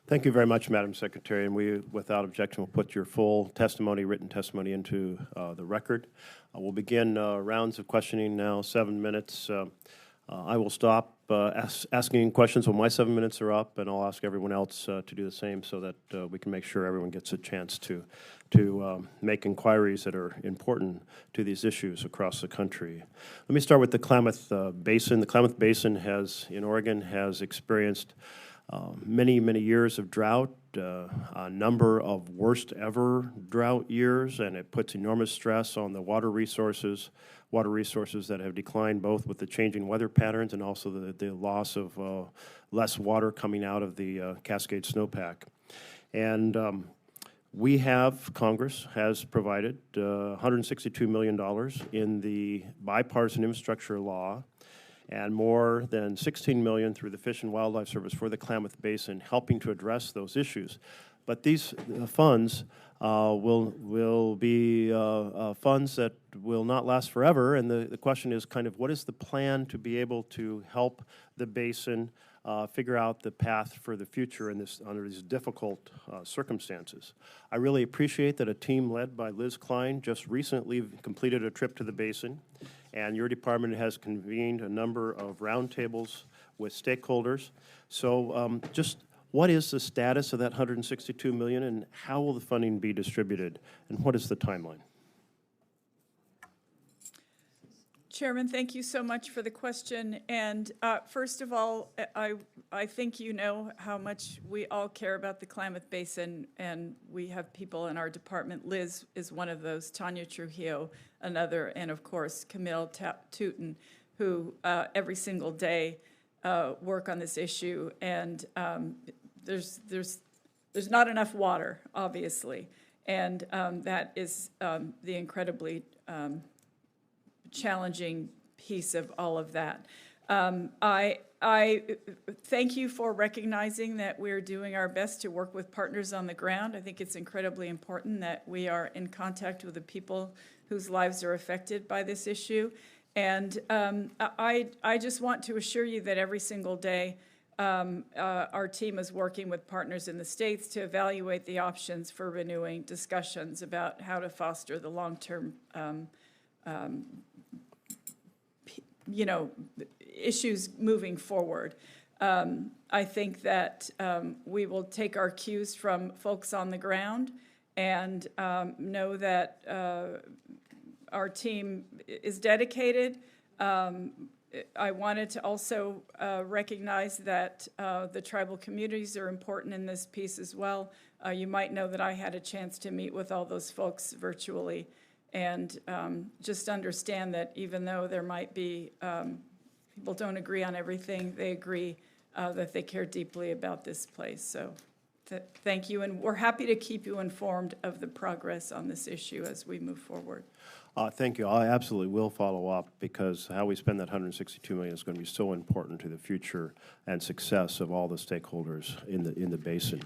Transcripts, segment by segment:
Thank you very much, Madam Secretary, and we, without objection, will put your full testimony, written testimony, into the record. We'll begin rounds of questioning now, 7 minutes. I will stop asking questions when my 7 minutes are up, and I'll ask everyone else to do the same so that we can make sure everyone gets a chance to make inquiries that are important to these issues across the country. Let me start with the Klamath Basin. The Klamath Basin in Oregon has experienced many, many years of drought, a number of worst ever drought years, and it puts enormous stress on the water resources that have declined both with the changing weather patterns and also the loss of less water coming out of the Cascade snowpack. And Congress has provided $162 million in the bipartisan infrastructure law and more than $16 million through the Fish and Wildlife Service for the Klamath Basin, helping to address those issues. But these funds will be funds that will not last forever, and the question is kind of what is the plan to be able to help the basin figure out the path for the future under these difficult circumstances. I really appreciate that a team led by Liz Klein just recently completed a trip to the basin, and your department has convened a number of roundtables with stakeholders. So just what is the status of that $162 million, and how will the funding be distributed, and what is the timeline? Chairman, thank you so much for the question. And first of all, I think you know how much we all care about the Klamath Basin, and we have people in our department. Liz is one of those, Tanya Trujillo, another, and of course, Camille Tootin, who every single day work on this issue. And there's not enough water, obviously, and that is the incredibly challenging piece of all of that. I thank you for recognizing that we're doing our best to work with partners on the ground. I think it's incredibly important that we are in contact with the people whose lives are affected by this issue. And I just want to assure you that every single day our team is working with partners in the states to evaluate the options for renewing discussions about how to foster the long-term issues moving forward. I think that we will take our cues from folks on the ground and know that our team is dedicated. I wanted to also recognize that the tribal communities are important in this piece as well. You might know that I had a chance to meet with all those folks virtually, and just understand that even though there might be, people don't agree on everything, they agree that they care deeply about this place. So thank you, and we're happy to keep you informed of the progress on this issue as we move forward. Thank you. I absolutely will follow up, because how we spend that $162 million is going to be so important to the future and success of all the stakeholders in the basin.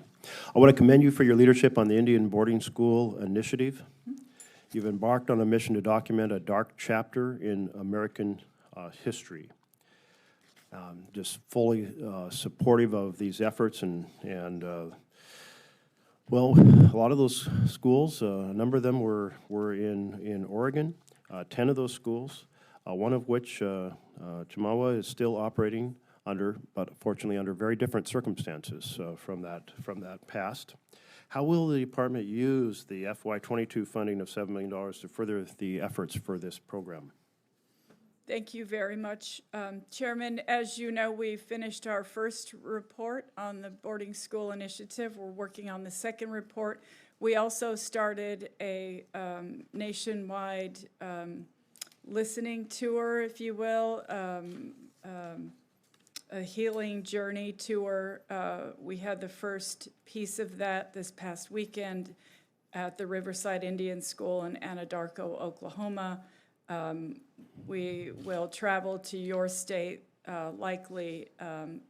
I want to commend you for your leadership on the Indian Boarding School Initiative. You've embarked on a mission to document a dark chapter in American history. Just fully supportive of these efforts, and well, a lot of those schools, a number of them were in Oregon. 10 of those schools, one of which, Chimawa, is still operating under, but fortunately under very different circumstances from that past. How will the department use the FY22 funding of $7 million to further the efforts for this program? Thank you very much, Chairman. As you know, we finished our first report on the boarding school initiative. We're working on the second report. We also started a nationwide listening tour, if you will, a healing journey tour. We had the first piece of that this past weekend at the Riverside Indian School in Anadarko, Oklahoma. We will travel to your state likely,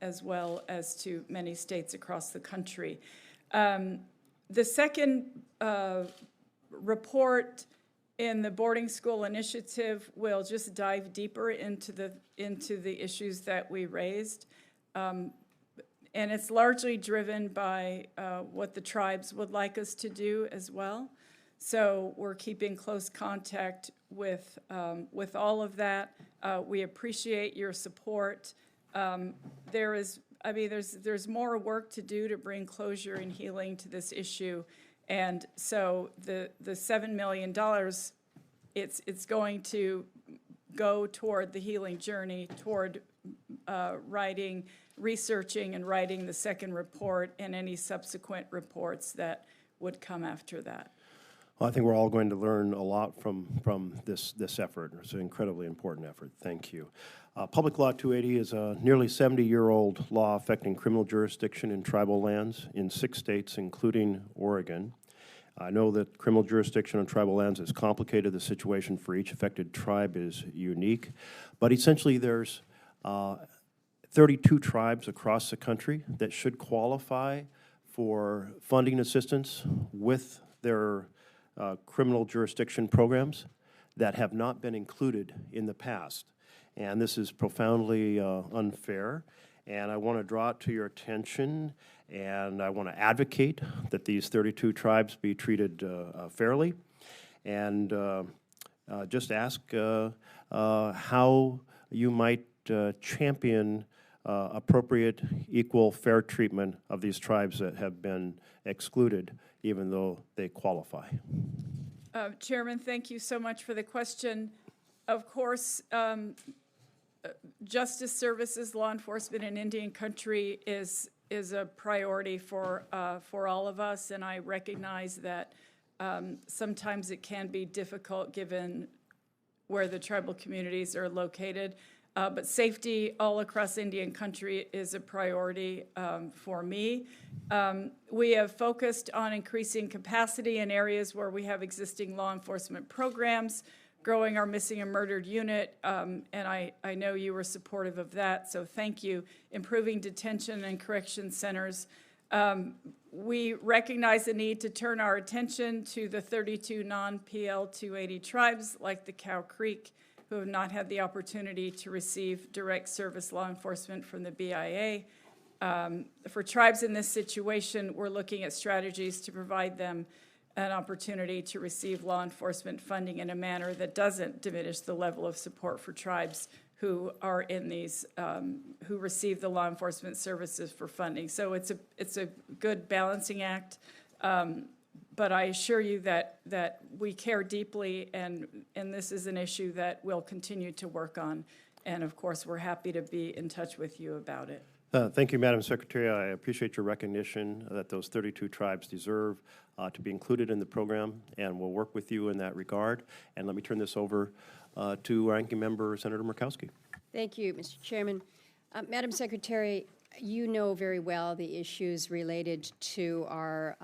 as well as to many states across the country. The second report in the boarding school initiative will just dive deeper into the issues that we raised. And it's largely driven by what the tribes would like us to do as well. So we're keeping close contact with all of that. We appreciate your support. There's more work to do to bring closure and healing to this issue. And so the $7 million, it's going to go toward the healing journey, toward researching and writing the second report and any subsequent reports that would come after that. Well, I think we're all going to learn a lot from this effort. It's an incredibly important effort. Thank you. Public Law 280 is a nearly 70-year-old law affecting criminal jurisdiction in tribal lands in 6 states, including Oregon. I know that criminal jurisdiction on tribal lands is complicated. The situation for each affected tribe is unique. But essentially, there's 32 tribes across the country that should qualify for funding assistance with their criminal jurisdiction programs that have not been included in the past. And this is profoundly unfair. And I want to draw it to your attention, and I want to advocate that these 32 tribes be treated fairly. And just ask how you might champion appropriate, equal, fair treatment of these tribes that have been excluded, even though they qualify. Chairman, thank you so much for the question. Of course, justice services, law enforcement in Indian country is a priority for all of us, and I recognize that sometimes it can be difficult given where the tribal communities are located. But safety all across Indian country is a priority for me. We have focused on increasing capacity in areas where we have existing law enforcement programs, growing our missing and murdered unit, and I know you were supportive of that, so thank you. Improving detention and correction centers. We recognize the need to turn our attention to the 32 non-PL 280 tribes like the Cow Creek, who have not had the opportunity to receive direct service law enforcement from the BIA. For tribes in this situation, we're looking at strategies to provide them an opportunity to receive law enforcement funding in a manner that doesn't diminish the level of support for tribes who are in these, who receive the law enforcement services for funding. So it's a good balancing act. But I assure you that we care deeply, and this is an issue that we'll continue to work on. And of course, we're happy to be in touch with you about it. Thank you, Madam Secretary. I appreciate your recognition that those 32 tribes deserve to be included in the program, and we'll work with you in that regard. And let me turn this over to Ranking Member Senator Murkowski. Thank you, Mr. Chairman. Madam Secretary, you know very well the issues related to our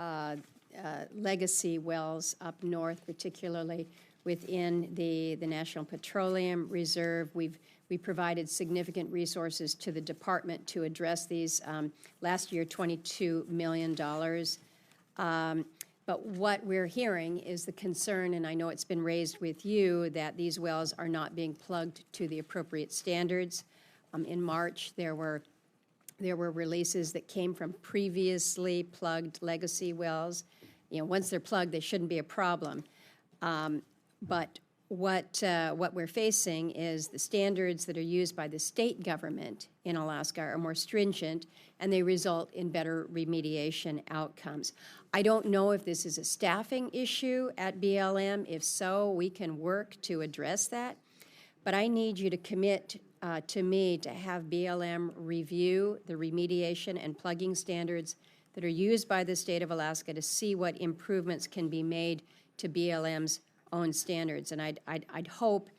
legacy wells up north, particularly within the National Petroleum Reserve. We provided significant resources to the department to address these. Last year, $22 million. But what we're hearing is the concern, and I know it's been raised with you, that these wells are not being plugged to the appropriate standards. In March, there were releases that came from previously plugged legacy wells. You know, once they're plugged, they shouldn't be a problem. But what we're facing is the standards that are used by the state government in Alaska are more stringent, and they result in better remediation outcomes. I don't know if this is a staffing issue at BLM. If so, we can work to address that. But I need you to commit to me to have BLM review the remediation and plugging standards that are used by the state of Alaska to see what improvements can be made to BLM's own standards. And I'd hope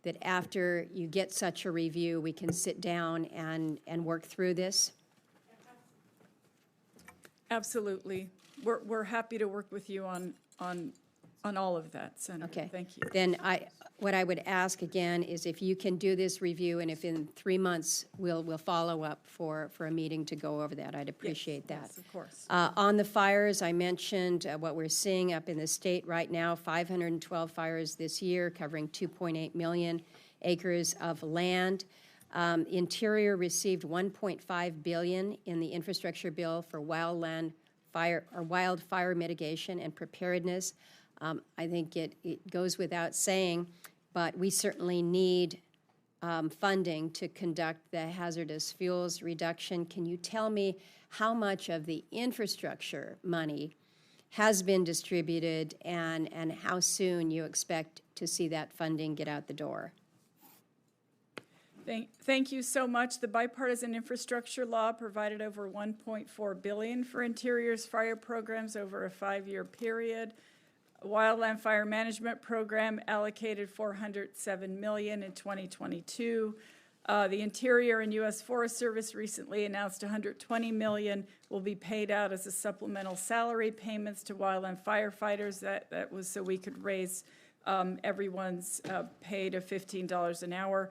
that after you get such a review, we can sit down and work through this. Absolutely. We're happy to work with you on all of that, Senator. Okay. Thank you. Then what I would ask again is if you can do this review, and if in 3 months we'll follow up for a meeting to go over that, I'd appreciate that. Yes, of course. On the fires, I mentioned what we're seeing up in the state right now, 512 fires this year, covering 2.8 million acres of land. Interior received $1.5 billion in the infrastructure bill for wildfire mitigation and preparedness. I think it goes without saying, but we certainly need funding to conduct the hazardous fuels reduction. Can you tell me how much of the infrastructure money has been distributed and how soon you expect to see that funding get out the door? Thank you so much. The bipartisan infrastructure law provided over $1.4 billion for Interior's fire programs over a 5-year period. Wildland Fire Management Program allocated $407 million in 2022. The Interior and U.S. Forest Service recently announced $120 million will be paid out as a supplemental salary payments to wildland firefighters. That was so we could raise everyone's pay to $15 an hour.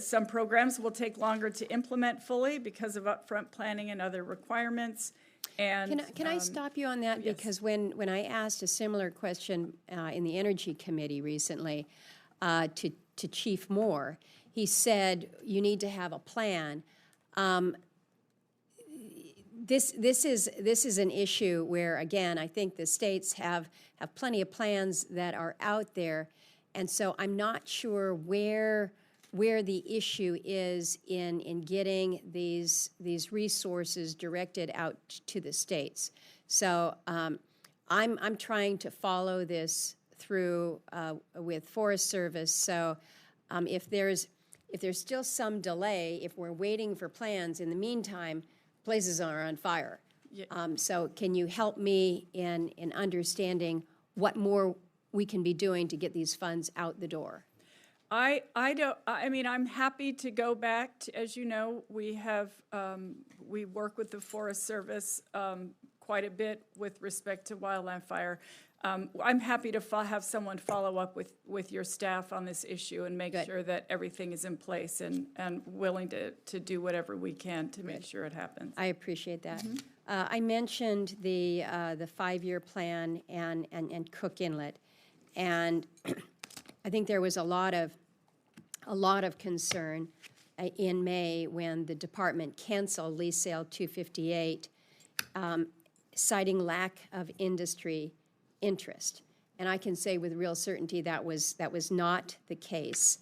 Some programs will take longer to implement fully because of upfront planning and other requirements. And can I stop you on that? Yes. Because when I asked a similar question in the Energy Committee recently to Chief Moore, he said you need to have a plan. This is an issue where, again, I think the states have plenty of plans that are out there, and so I'm not sure where the issue is in getting these resources directed out to the states. So I'm trying to follow this through with Forest Service. So if there's still some delay, if we're waiting for plans, in the meantime, places are on fire. Yeah. So can you help me in understanding what more we can be doing to get these funds out the door? I'm happy to go back to, as you know, we work with the Forest Service quite a bit with respect to wildland fire. I'm happy to have someone follow up with your staff on this issue and make sure that everything is in place and willing to do whatever we can to make sure it happens. I appreciate that. Mm-hmm. I mentioned the 5-year plan and Cook Inlet, and I think there was a lot of concern in May when the department canceled lease sale 258, citing lack of industry interest. And I can say with real certainty that was not the case.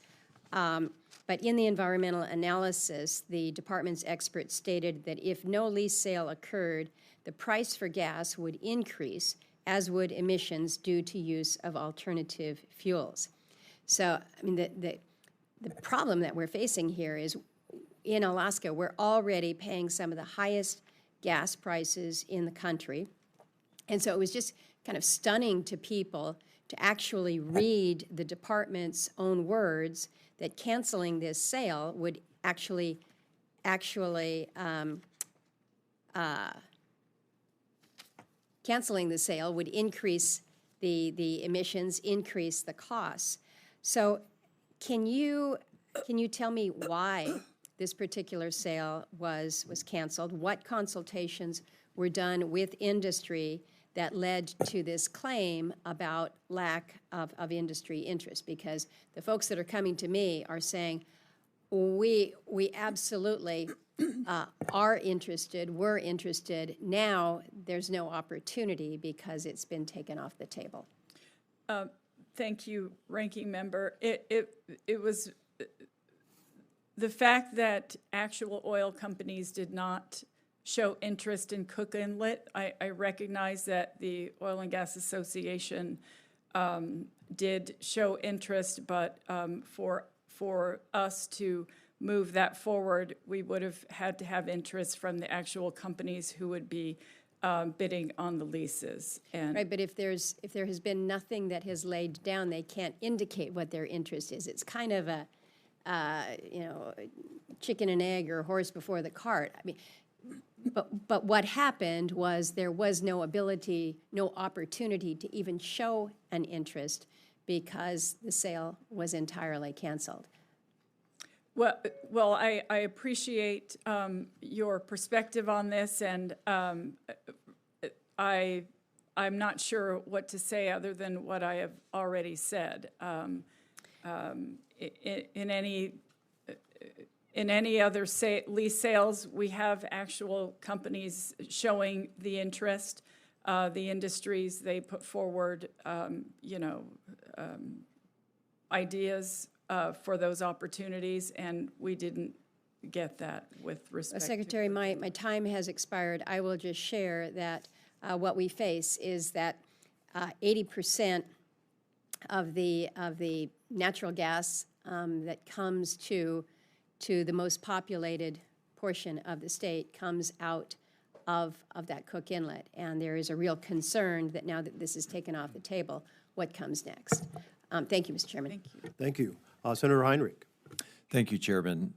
But in the environmental analysis, the department's experts stated that if no lease sale occurred, the price for gas would increase, as would emissions due to use of alternative fuels. So, I mean, the problem that we're facing here is in Alaska, we're already paying some of the highest gas prices in the country. And so it was just kind of stunning to people to actually read the department's own words that canceling this sale would canceling the sale would increase the emissions, increase the costs. So can you tell me why this particular sale was canceled? What consultations were done with industry that led to this claim about lack of industry interest? Because the folks that are coming to me are saying, we absolutely are interested, we're interested. Now there's no opportunity because it's been taken off the table. Thank you, Ranking Member. It was the fact that actual oil companies did not show interest in Cook Inlet. I recognize that the Oil and Gas Association did show interest, but for us to move that forward, we would have had to have interest from the actual companies who would be bidding on the leases. And right, but if there has been nothing that has laid down, they can't indicate what their interest is. It's kind of a chicken and egg or horse before the cart. I mean, but what happened was there was no opportunity to even show an interest because the sale was entirely canceled. Well, I appreciate your perspective on this, and I'm not sure what to say other than what I have already said. In any in any other lease sales, we have actual companies showing the interest, the industries, they put forward, ideas for those opportunities, and we didn't get that with respect to. Secretary, my time has expired. I will just share that what we face is that 80% of the natural gas that comes to the most populated portion of the state comes out of that Cook Inlet. And there is a real concern that now that this is taken off the table, what comes next? Thank you, Mr. Chairman. Thank you. Thank you. Senator Heinrich. Thank you, Chairman.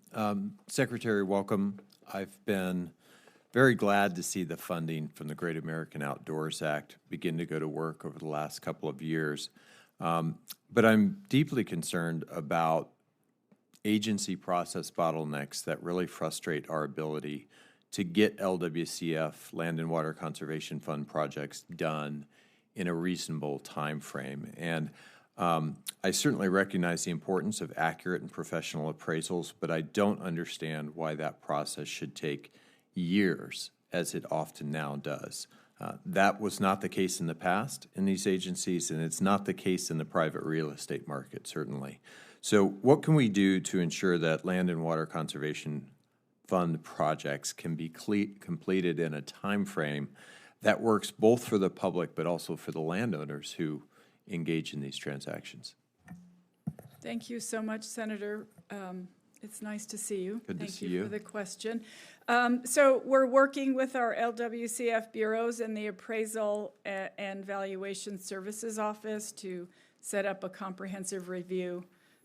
Secretary, welcome. I've been very glad to see the funding from the Great American Outdoors Act begin to go to work over the last couple of years. But I'm deeply concerned about agency process bottlenecks that really frustrate our ability to get LWCF, Land and Water Conservation Fund projects done in a reasonable time frame. And I certainly recognize the importance of accurate and professional appraisals, but I don't understand why that process should take years, as it often now does. That was not the case in the past in these agencies, and it's not the case in the private real estate market, certainly. So what can we do to ensure that Land and Water Conservation Fund projects can be completed in a time frame that works both for the public but also for the landowners who engage in these transactions? Thank you so much, Senator. It's nice to see you. Good to see Thank you. you for the question. So we're working with our LWCF bureaus and the Appraisal and Valuation Services Office to set up a comprehensive review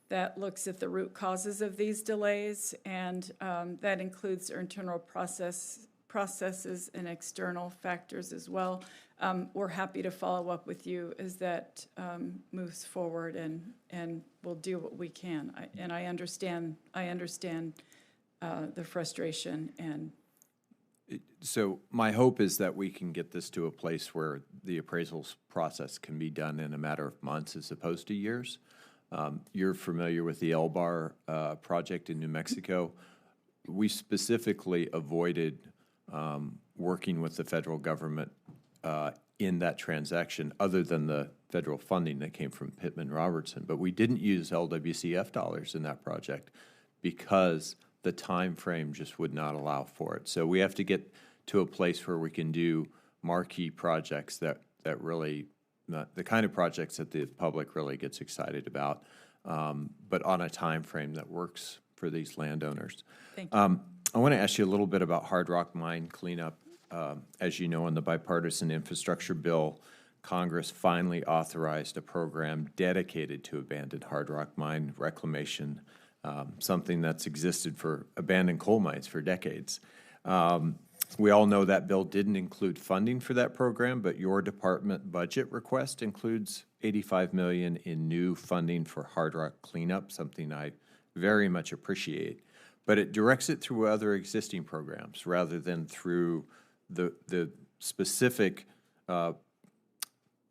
that looks at the root causes of these delays, and that includes internal processes and external factors as well. We're happy to follow up with you as that moves forward, and we'll do what we can. I understand the frustration. And so my hope is that we can get this to a place where the appraisals process can be done in a matter of months as opposed to years. You're familiar with the El Bar project in New Mexico. We specifically avoided working with the federal government in that transaction, other than the federal funding that came from Pittman-Robertson. But we didn't use LWCF dollars in that project because the time frame just would not allow for it. So we have to get to a place where we can do marquee projects that really, the kind of projects that the public really gets excited about, but on a time frame that works for these landowners. thank you. I want to ask you a little bit about hard rock mine cleanup. As you know, in the bipartisan infrastructure bill, Congress finally authorized a program dedicated to abandoned hard rock mine reclamation, something that's existed for abandoned coal mines for decades. We all know that bill didn't include funding for that program, but your department budget request includes $85 million in new funding for hard rock cleanup, something I very much appreciate. But it directs it through other existing programs rather than through the specific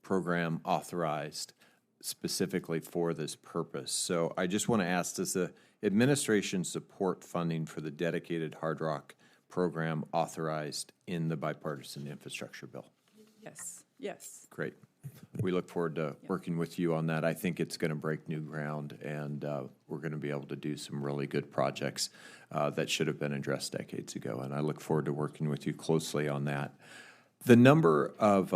program authorized specifically for this purpose. So I just want to ask, does the administration support funding for the dedicated hard rock program authorized in the bipartisan infrastructure bill? Yes. Great. We look forward to working with you on that. I think it's going to break new ground, and we're going to be able to do some really good projects that should have been addressed decades ago, and I look forward to working with you closely on that. The number of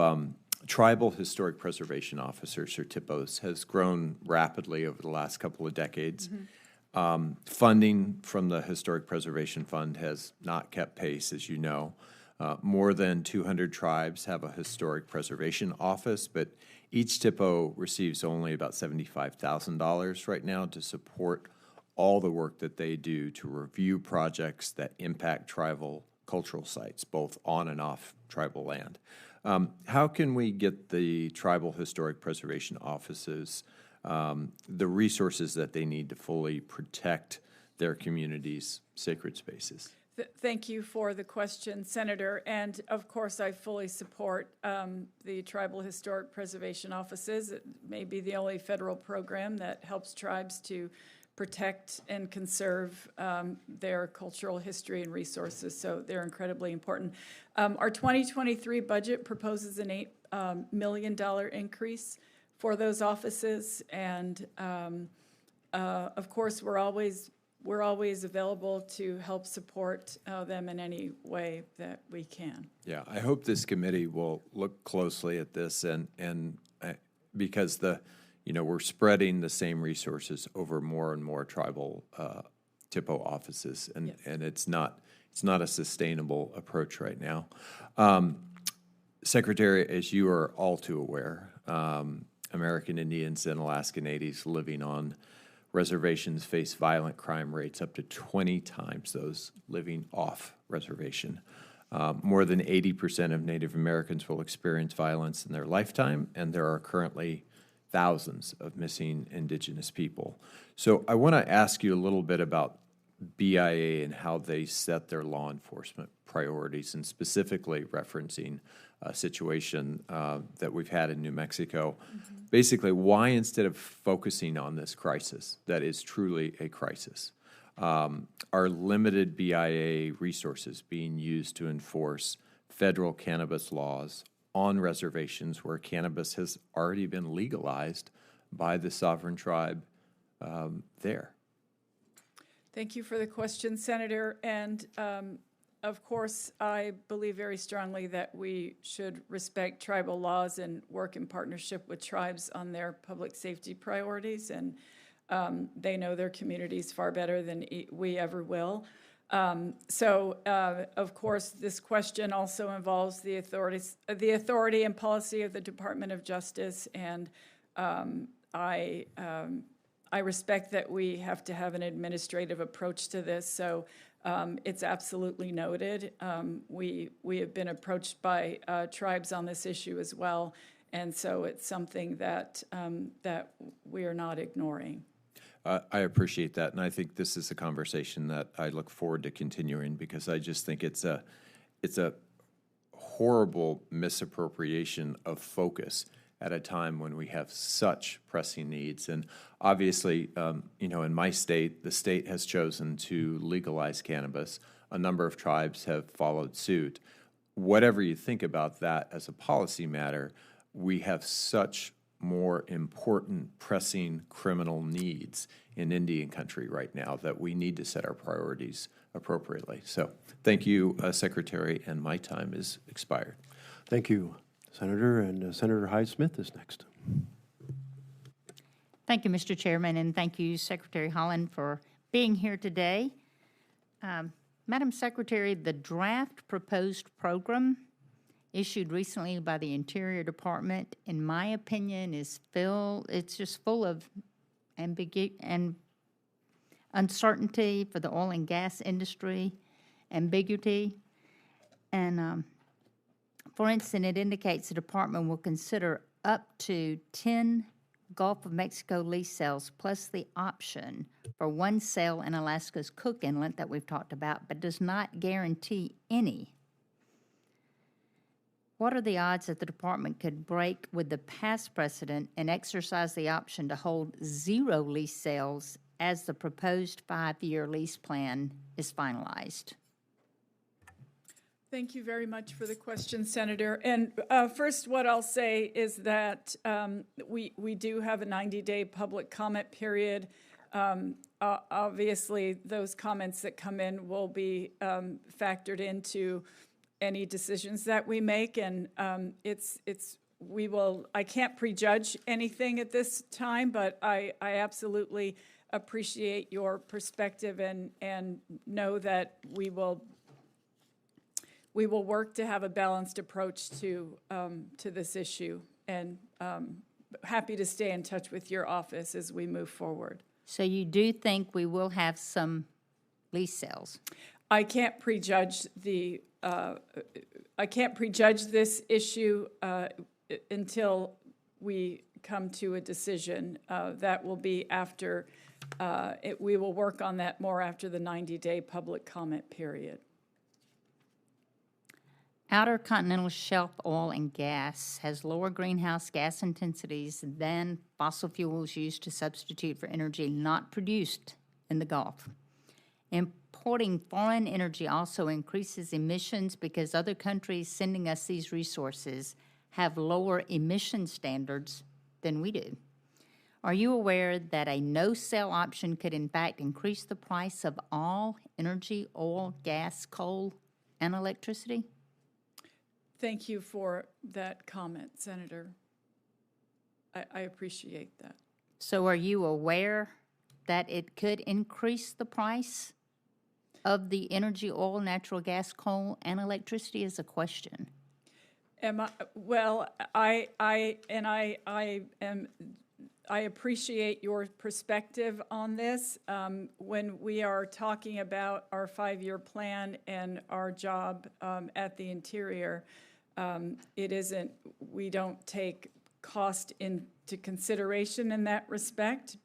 tribal historic preservation officers, or THPOs, has grown rapidly over the last couple of decades. Funding from the Historic Preservation Fund has not kept pace, as you know. More than 200 tribes have a historic preservation office, but each THPO receives only about $75,000 right now to support all the work that they do to review projects that impact tribal cultural sites, both on and off tribal land. How can we get the tribal historic preservation offices the resources that they need to fully protect their communities' sacred spaces? Thank you for the question, Senator. And of course, I fully support the Tribal Historic Preservation Offices. It may be the only federal program that helps tribes to protect and conserve their cultural history and resources, so they're incredibly important. Our 2023 budget proposes an $8 million increase for those offices, and of course, we're always available to help support them in any way that we can. Yeah, I hope this committee will look closely at this and because we're spreading the same resources over more and more tribal TIPO offices, and Yes. and it's not a sustainable approach right now. Secretary, as you are all too aware, American Indians and Alaska Natives living on reservations face violent crime rates up to 20 times those living off reservation. More than 80% of Native Americans will experience violence in their lifetime, and there are currently thousands of missing Indigenous people. So I want to ask you a little bit about BIA and how they set their law enforcement priorities, and specifically referencing a situation that we've had in New Mexico. Mm-hmm. Basically, why instead of focusing on this crisis that is truly a crisis, are limited BIA resources being used to enforce federal cannabis laws on reservations where cannabis has already been legalized by the sovereign tribe there? Thank you for the question, Senator. And of course, I believe very strongly that we should respect tribal laws and work in partnership with tribes on their public safety priorities. And they know their communities far better than we ever will. Of course, this question also involves the authority and policy of the Department of Justice, and I respect that we have to have an administrative approach to this. So it's absolutely noted. We have been approached by tribes on this issue as well, and so it's something that that we are not ignoring. I appreciate that, and I think this is a conversation that I look forward to continuing, because I just think it's a horrible misappropriation of focus at a time when we have such pressing needs. And obviously, in my state, the state has chosen to legalize cannabis. A number of tribes have followed suit. Whatever you think about that as a policy matter, we have such more important, pressing criminal needs in Indian country right now that we need to set our priorities appropriately. So thank you, Secretary, and my time is expired. Thank you, Senator. And Senator Hyde-Smith is next. Thank you, Mr. Chairman, and thank you, Secretary Haaland, for being here today. Madam Secretary, the draft proposed program issued recently by the Interior Department, in my opinion, it's just full of ambiguity and uncertainty for the oil and gas industry, ambiguity. And for instance, it indicates the department will consider up to 10 Gulf of Mexico lease sales plus the option for one sale in Alaska's Cook Inlet that we've talked about, but does not guarantee any. What are the odds that the department could break with the past precedent and exercise the option to hold 0 lease sales as the proposed 5-year lease plan is finalized? Thank you very much for the question, Senator. And first, what I'll say is that we do have a 90-day public comment period. Obviously, those comments that come in will be factored into any decisions that we make, and I can't prejudge anything at this time, but I absolutely appreciate your perspective and know that we will work to have a balanced approach to this issue, and happy to stay in touch with your office as we move forward. So you do think we will have some lease sales? I can't prejudge this issue until we come to a decision. That will be after, we will work on that more after the 90-day public comment period. Outer continental shelf oil and gas has lower greenhouse gas intensities than fossil fuels used to substitute for energy not produced in the Gulf. Importing foreign energy also increases emissions because other countries sending us these resources have lower emission standards than we do. Are you aware that a no-sell option could in fact increase the price of all energy, oil, gas, coal, and electricity? Thank you for that comment, Senator. I appreciate that. So are you aware that it could increase the price of the energy, oil, natural gas, coal, and electricity is a question? Well, I appreciate your perspective on this. When we are talking about our 5-year plan and our job at the Interior, we don't take cost into consideration in that respect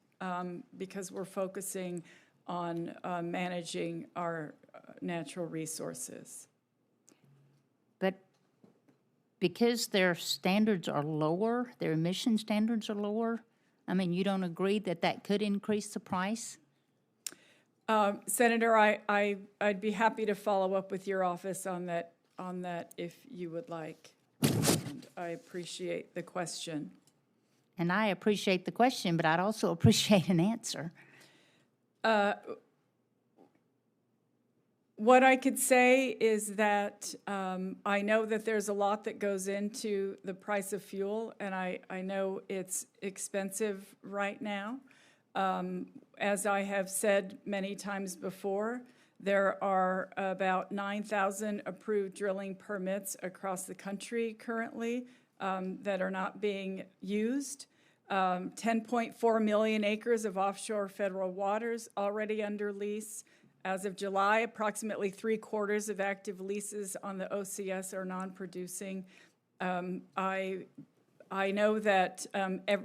because we're focusing on managing our natural resources. But because their standards are lower, their emission standards are lower, I mean, you don't agree that that could increase the price? Senator, I'd be happy to follow up with your office on that if you would like. And I appreciate the question. And I appreciate the question, but I'd also appreciate an answer. What I could say is that I know that there's a lot that goes into the price of fuel, and I know it's expensive right now. As I have said many times before, there are about 9,000 approved drilling permits across the country currently that are not being used. 10.4 million acres of offshore federal waters already under lease. As of July, approximately 3/4 of active leases on the OCS are non-producing. I know that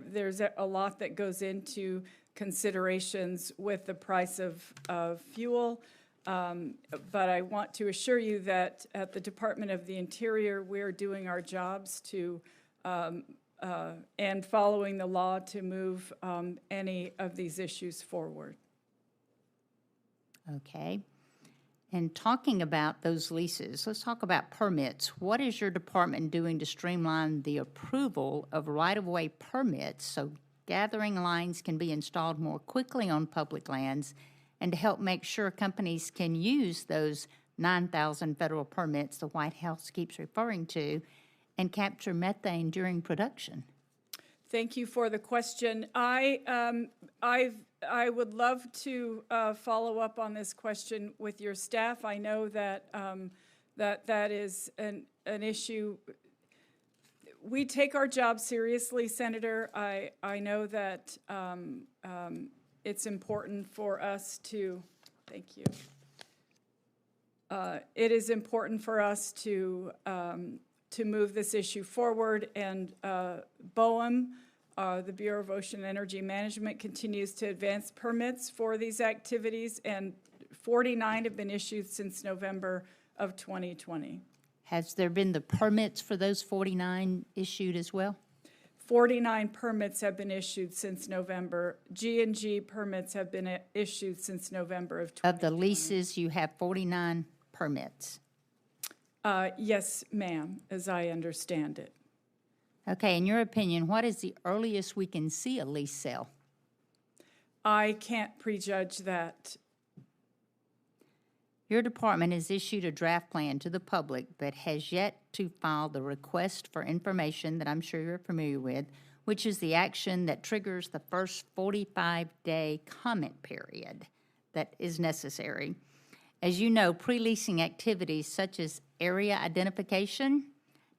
there's a lot that goes into considerations with the price of fuel, but I want to assure you that at the Department of the Interior, we're doing our jobs to and following the law to move any of these issues forward. Okay. And talking about those leases, let's talk about permits. What is your department doing to streamline the approval of right-of-way permits so gathering lines can be installed more quickly on public lands and to help make sure companies can use those 9,000 federal permits the White House keeps referring to and capture methane during production? Thank you for the question. I would love to follow up on this question with your staff. I know that that is an issue. We take our job seriously, Senator. I know that it's important for us to, thank you. It is important for us to move this issue forward, and BOEM, the Bureau of Ocean and Energy Management, continues to advance permits for these activities, and 49 have been issued since November of 2020. Has there been the permits for those 49 issued as well? 49 permits have been issued since November. G&G permits have been issued since November of 2020. Of the leases, you have 49 permits. Yes, ma'am, as I understand it. Okay, in your opinion, what is the earliest we can see a lease sale? I can't prejudge that. Your department has issued a draft plan to the public but has yet to file the request for information that I'm sure you're familiar with, which is the action that triggers the first 45-day comment period that is necessary. As you know, pre-leasing activities such as area identification,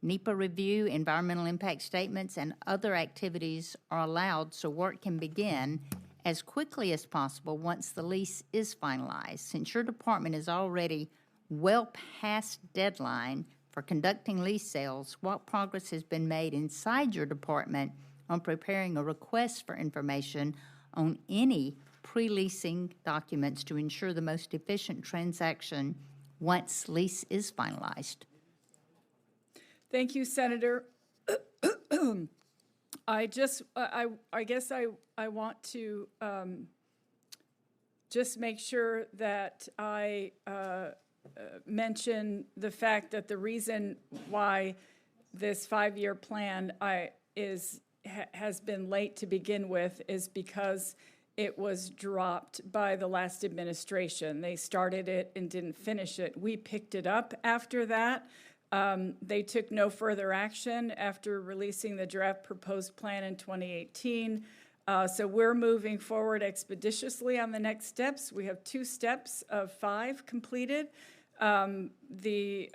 NEPA review, environmental impact statements, and other activities are allowed so work can begin as quickly as possible once the lease is finalized. Since your department is already well past deadline for conducting lease sales, what progress has been made inside your department on preparing a request for information on any pre-leasing documents to ensure the most efficient transaction once lease is finalized? Thank you, Senator. I guess I want to just make sure that I mention the fact that the reason why this 5-year plan has been late to begin with is because it was dropped by the last administration. They started it and didn't finish it. We picked it up after that. They took no further action after releasing the draft proposed plan in 2018. So we're moving forward expeditiously on the next steps. We have 2 steps of 5 completed. We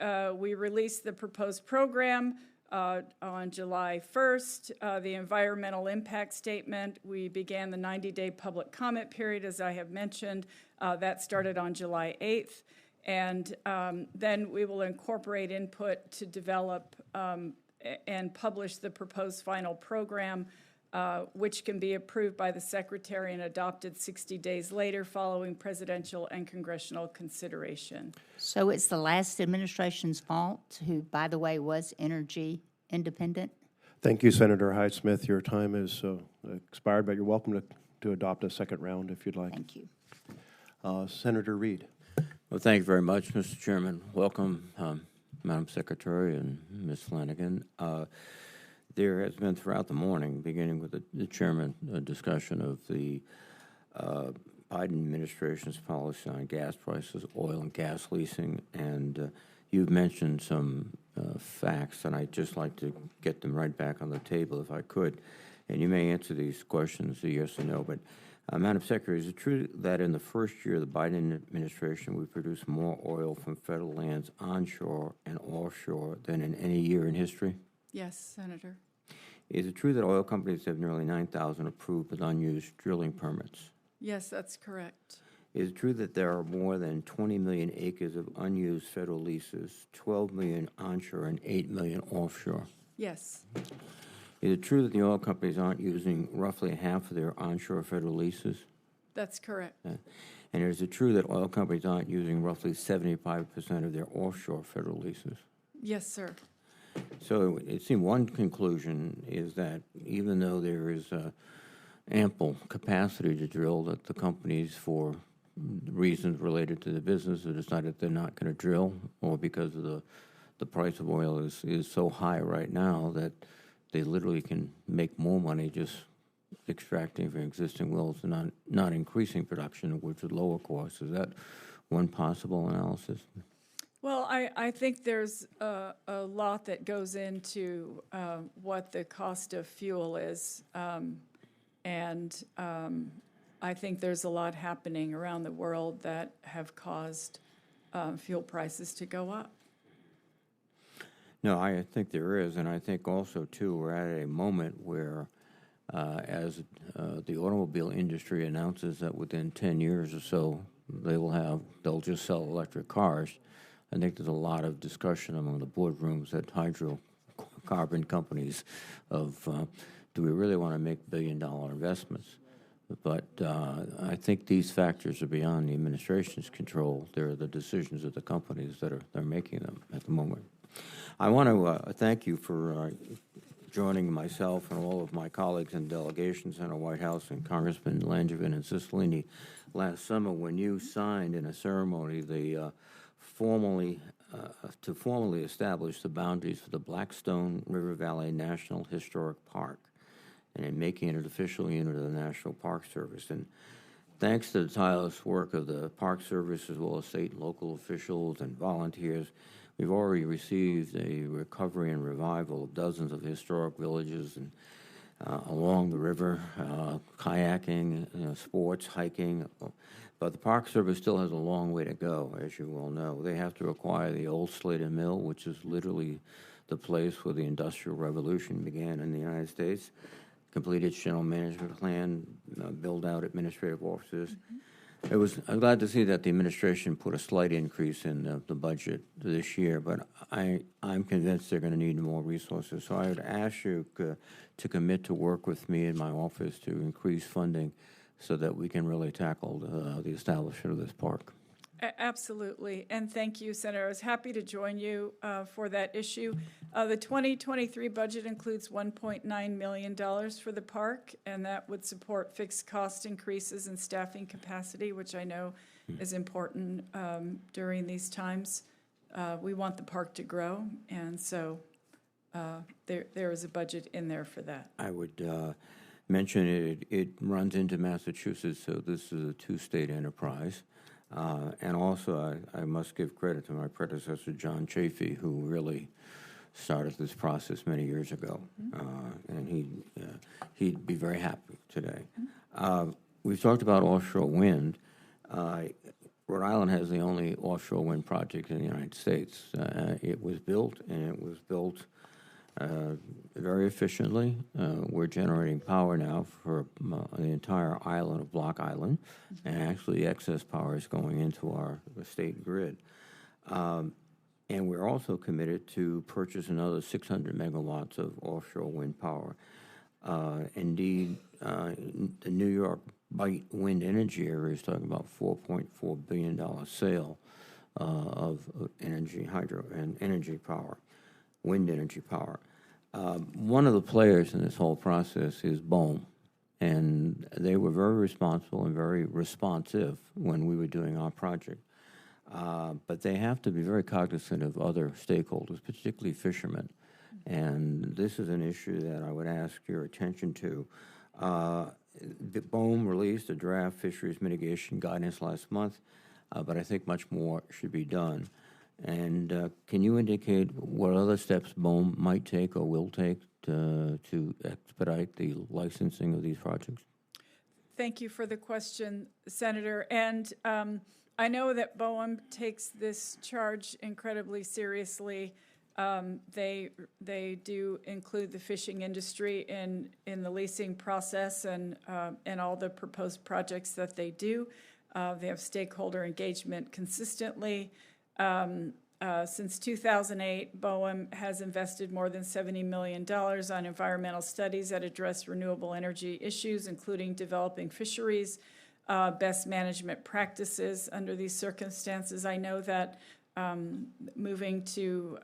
released the proposed program on July 1st. The environmental impact statement, we began the 90-day public comment period, as I have mentioned. That started on July 8th. And then we will incorporate input to develop and publish the proposed final program, which can be approved by the Secretary and adopted 60 days later following presidential and congressional consideration. So it's the last administration's fault, who, by the way, was energy independent? Thank you, Senator Hyde-Smith. Your time is expired, but you're welcome to adopt a second round if you'd like. Thank you. Senator Reed. Well, thank you very much, Mr. Chairman. Welcome, Madam Secretary and Ms. Flanagan. There has been throughout the morning, beginning with the chairman, a discussion of the Biden administration's policy on gas prices, oil and gas leasing, and you've mentioned some facts, and I'd just like to get them right back on the table if I could. And you may answer these questions a yes or no, but Madam Secretary, is it true that in the first year of the Biden administration, we produced more oil from federal lands onshore and offshore than in any year in history? Yes, Senator. Is it true that oil companies have nearly 9,000 approved but unused drilling permits? Yes, that's correct. Is it true that there are more than 20 million acres of unused federal leases, 12 million onshore and 8 million offshore? Yes. Is it true that the oil companies aren't using roughly half of their onshore federal leases? That's correct. And is it true that oil companies aren't using roughly 75% of their offshore federal leases? Yes, sir. So it seems one conclusion is that even though there is ample capacity to drill, that the companies, for reasons related to the business, have decided they're not going to drill, or because of the price of oil is so high right now that they literally can make more money just extracting from existing wells and not increasing production, which would lower costs. Is that one possible analysis? Well, I think there's a lot that goes into what the cost of fuel is, and I think there's a lot happening around the world that have caused fuel prices to go up. No, I think there is, and I think also, too, we're at a moment where as the automobile industry announces that within 10 years or so they'll just sell electric cars, I think there's a lot of discussion among the boardrooms at hydrocarbon companies of do we really want to make billion-dollar investments? But I think these factors are beyond the administration's control. They're the decisions of the companies that are making them at the moment. I want to thank you for joining myself and all of my colleagues and delegations in the White House and Congressman Langevin and Cicilline last summer when you signed in a ceremony the formally establish the boundaries for the Blackstone River Valley National Historic Park, and in making it an official unit of the National Park Service. And thanks to the tireless work of the Park Service as well as state and local officials and volunteers, we've already received a recovery and revival of dozens of historic villages and along the river, kayaking, sports, hiking. But the Park Service still has a long way to go, as you well know. They have to acquire the old Slater Mill, which is literally the place where the Industrial Revolution began in the United States, complete its general management plan, build out administrative offices. Mm-hmm. I'm glad to see that the administration put a slight increase in the budget this year, but I'm convinced they're going to need more resources. So I would ask you to commit to work with me in my office to increase funding so that we can really tackle the establishment of this park. Absolutely, and thank you, Senator. I was happy to join you for that issue. The 2023 budget includes $1.9 million for the park, and that would support fixed cost increases and staffing capacity, which I know is important during these times. We want the park to grow, and so there is a budget in there for that. I would mention it runs into Massachusetts, so this is a two-state enterprise. And also, I must give credit to my predecessor, John Chafee, who really started this process many years ago. And he'd be very happy today. We've talked about offshore wind. Rhode Island has the only offshore wind project in the United States. It was built, and it was built very efficiently. We're generating power now for the entire island of Block Island, and actually excess power is going into our state grid. And we're also committed to purchase another 600 megawatts of offshore wind power. Indeed, the New York Bight wind energy area is talking about $4.4 billion sale of energy, hydro and energy power, wind energy power. One of the players in this whole process is BOEM, and they were very responsible and very responsive when we were doing our project. But they have to be very cognizant of other stakeholders, particularly fishermen. And this is an issue that I would ask your attention to. The BOEM released a draft fisheries mitigation guidance last month, but I think much more should be done. And can you indicate what other steps BOEM might take or will take to expedite the licensing of these projects? Thank you for the question, Senator. And I know that BOEM takes this charge incredibly seriously. They do include the fishing industry in the leasing process and all the proposed projects that they do. They have stakeholder engagement consistently. Since 2008, BOEM has invested more than $70 million on environmental studies that address renewable energy issues, including developing fisheries, best management practices under these circumstances. I know that moving to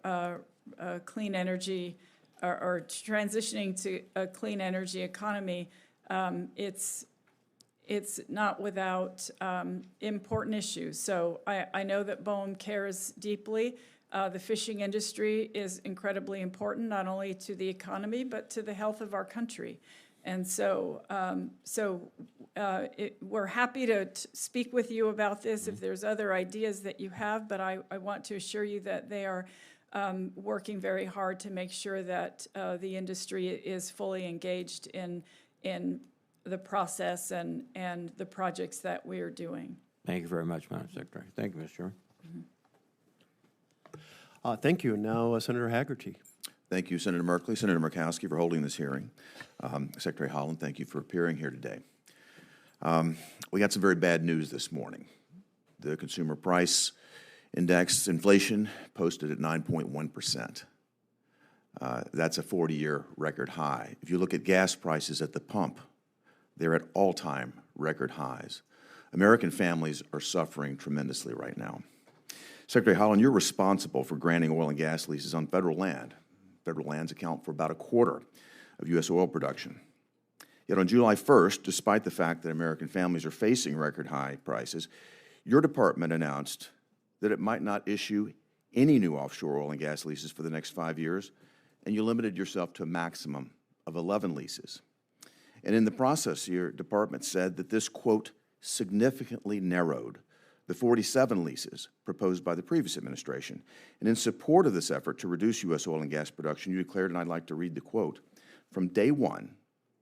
clean energy or transitioning to a clean energy economy, it's not without important issues. So I know that BOEM cares deeply. The fishing industry is incredibly important, not only to the economy, but to the health of our country. And so, we're happy to speak with you about this if there's other ideas that you have, but I want to assure you that they are working very hard to make sure that the industry is fully engaged in the process and the projects that we are doing. Thank you very much, Madam Secretary. Thank you, Mr. Chairman. Thank you. Now, Senator Haggerty. Thank you, Senator Merkley, Senator Murkowski, for holding this hearing. Secretary Haaland, thank you for appearing here today. We got some very bad news this morning. The consumer price index inflation posted at 9.1%. That's a 40-year record high. If you look at gas prices at the pump, they're at all-time record highs. American families are suffering tremendously right now. Secretary Haaland, you're responsible for granting oil and gas leases on federal land. Federal lands account for about a quarter of U.S. oil production. Yet on July 1st, despite the fact that American families are facing record high prices, your department announced that it might not issue any new offshore oil and gas leases for the next 5 years, and you limited yourself to a maximum of 11 leases. And in the process, your department said that this, quote, significantly narrowed the 47 leases proposed by the previous administration. And in support of this effort to reduce U.S. oil and gas production, you declared, and I'd like to read the quote, "From day one,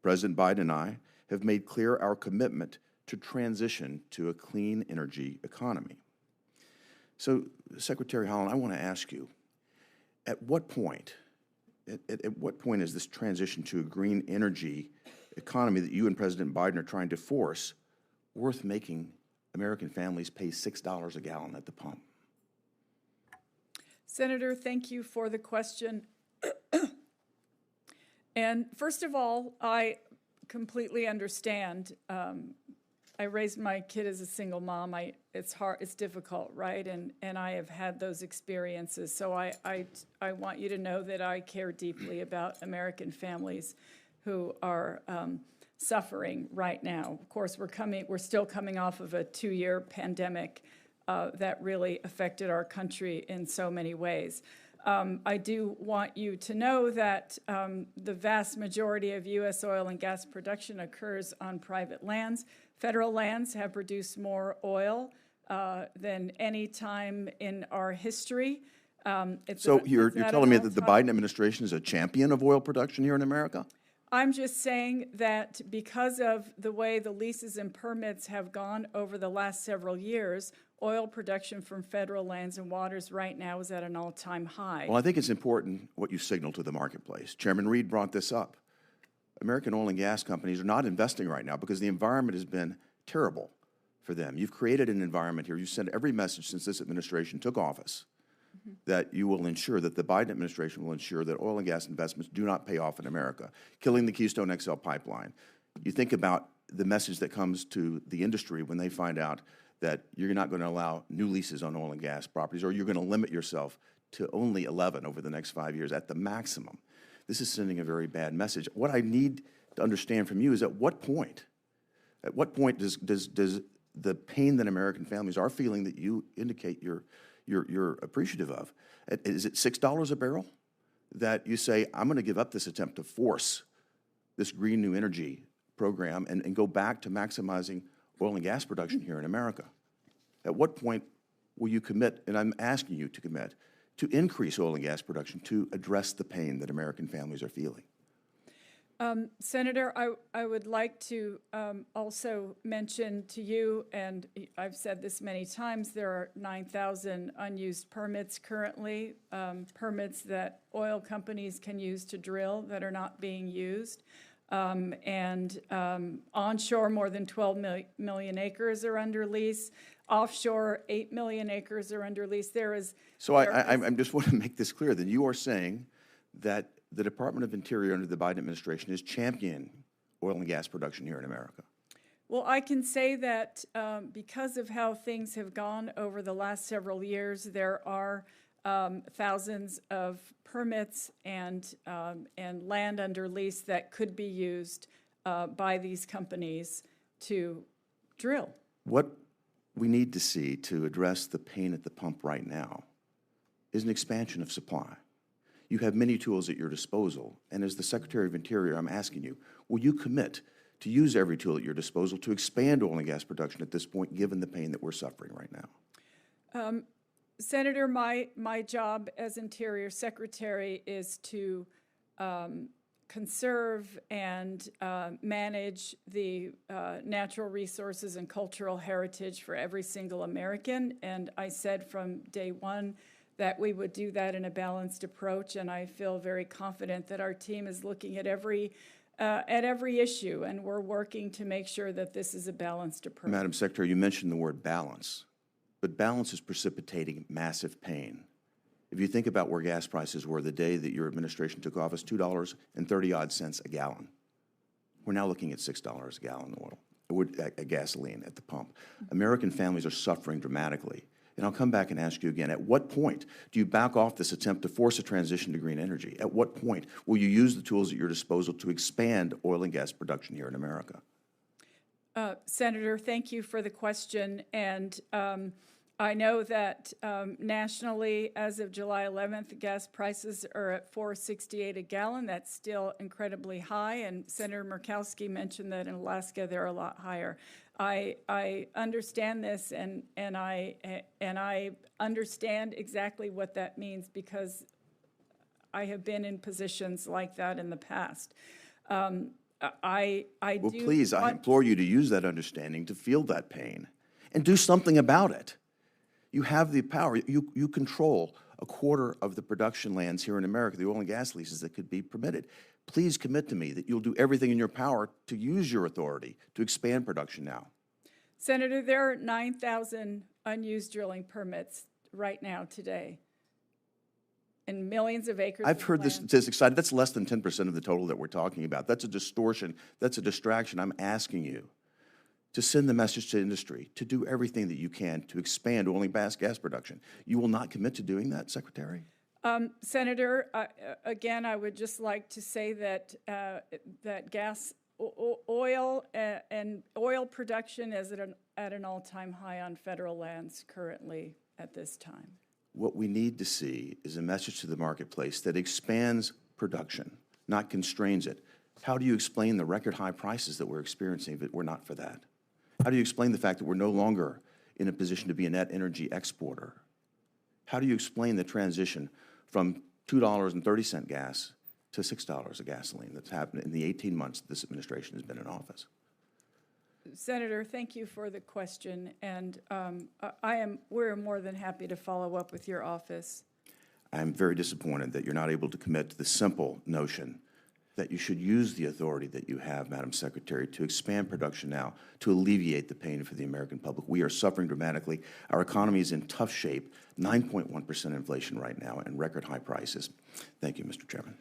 President Biden and I have made clear our commitment to transition to a clean energy economy." So, Secretary Haaland, I want to ask you, at what point is this transition to a green energy economy that you and President Biden are trying to force worth making American families pay $6 a gallon at the pump? Senator, thank you for the question. And first of all, I completely understand. I raised my kid as a single mom. I it's hard, it's difficult, right? And I have had those experiences. So I want you to know that I care deeply about American families who are suffering right now. Of course, we're still coming off of a 2-year pandemic that really affected our country in so many ways. I do want you to know that the vast majority of U.S. oil and gas production occurs on private lands. Federal lands have produced more oil than any time in our history. So you're telling me that the Biden administration is a champion of oil production here in America? I'm just saying that because of the way the leases and permits have gone over the last several years, oil production from federal lands and waters right now is at an all-time high. Well, I think it's important what you signal to the marketplace. Chairman Reed brought this up. American oil and gas companies are not investing right now because the environment has been terrible for them. You've created an environment here. You've sent every message since this administration took office that you will ensure, that the Biden administration will ensure that oil and gas investments do not pay off in America, killing the Keystone XL pipeline. You think about the message that comes to the industry when they find out that you're not going to allow new leases on oil and gas properties, or you're going to limit yourself to only 11 over the next 5 years at the maximum. This is sending a very bad message. What I need to understand from you is at what point does the pain that American families are feeling that you indicate you're appreciative of, is it $6 a barrel that you say, I'm going to give up this attempt to force this green new energy program and go back to maximizing oil and gas production here in America? At what point will you commit, and I'm asking you to commit, to increase oil and gas production to address the pain that American families are feeling? Senator, I would like to also mention to you, and I've said this many times, there are 9,000 unused permits currently, permits that oil companies can use to drill that are not being used. Onshore, more than 12 million acres are under lease. Offshore, 8 million acres are under lease. So I just want to make this clear, that you are saying that the Department of Interior under the Biden administration is championing oil and gas production here in America. Well, I can say that because of how things have gone over the last several years, there are thousands of permits and land under lease that could be used by these companies to drill. What we need to see to address the pain at the pump right now is an expansion of supply. You have many tools at your disposal, and as the Secretary of Interior, I'm asking you, will you commit to use every tool at your disposal to expand oil and gas production at this point, given the pain that we're suffering right now? Senator, my job as Interior Secretary is to conserve and manage the natural resources and cultural heritage for every single American, and I said from day one that we would do that in a balanced approach, and I feel very confident that our team is looking at every issue, and we're working to make sure that this is a balanced approach. Madam Secretary, you mentioned the word balance, but balance is precipitating massive pain. If you think about where gas prices were the day that your administration took office, $2.30-odd cents a gallon. We're now looking at $6 a gallon of gasoline at the pump. American families are suffering dramatically. And I'll come back and ask you again, at what point do you back off this attempt to force a transition to green energy? At what point will you use the tools at your disposal to expand oil and gas production here in America? Senator, thank you for the question. And I know that nationally, as of July 11th, gas prices are at $4.68 a gallon. That's still incredibly high. And Senator Murkowski mentioned that in Alaska they're a lot higher. I understand this, and I understand exactly what that means because I have been in positions like that in the past. I implore you to use that understanding to feel that pain and do something about it. You have the power. You control a quarter of the production lands here in America, the oil and gas leases that could be permitted. Please commit to me that you'll do everything in your power to use your authority to expand production now. Senator, there are 9,000 unused drilling permits right now today and millions of acres I've of heard this land. statistic cited. That's less than 10% of the total that we're talking about. That's a distortion. That's a distraction. I'm asking you to send the message to industry, to do everything that you can to expand oil and gas production. You will not commit to doing that, Secretary? Senator, again, I would just like to say that oil and oil production is at an all-time high on federal lands currently at this time. What we need to see is a message to the marketplace that expands production, not constrains it. How do you explain the record high prices that we're experiencing if it were not for that? How do you explain the fact that we're no longer in a position to be a net energy exporter? How do you explain the transition from $2.30 gas to $6 a gasoline that's happened in the 18 months that this administration has been in office? Senator, thank you for the question, and we're more than happy to follow up with your office. I'm very disappointed that you're not able to commit to the simple notion that you should use the authority that you have, Madam Secretary, to expand production now to alleviate the pain for the American public. We are suffering dramatically. Our economy is in tough shape, 9.1% inflation right now, and record high prices. Thank you, Mr. Chairman.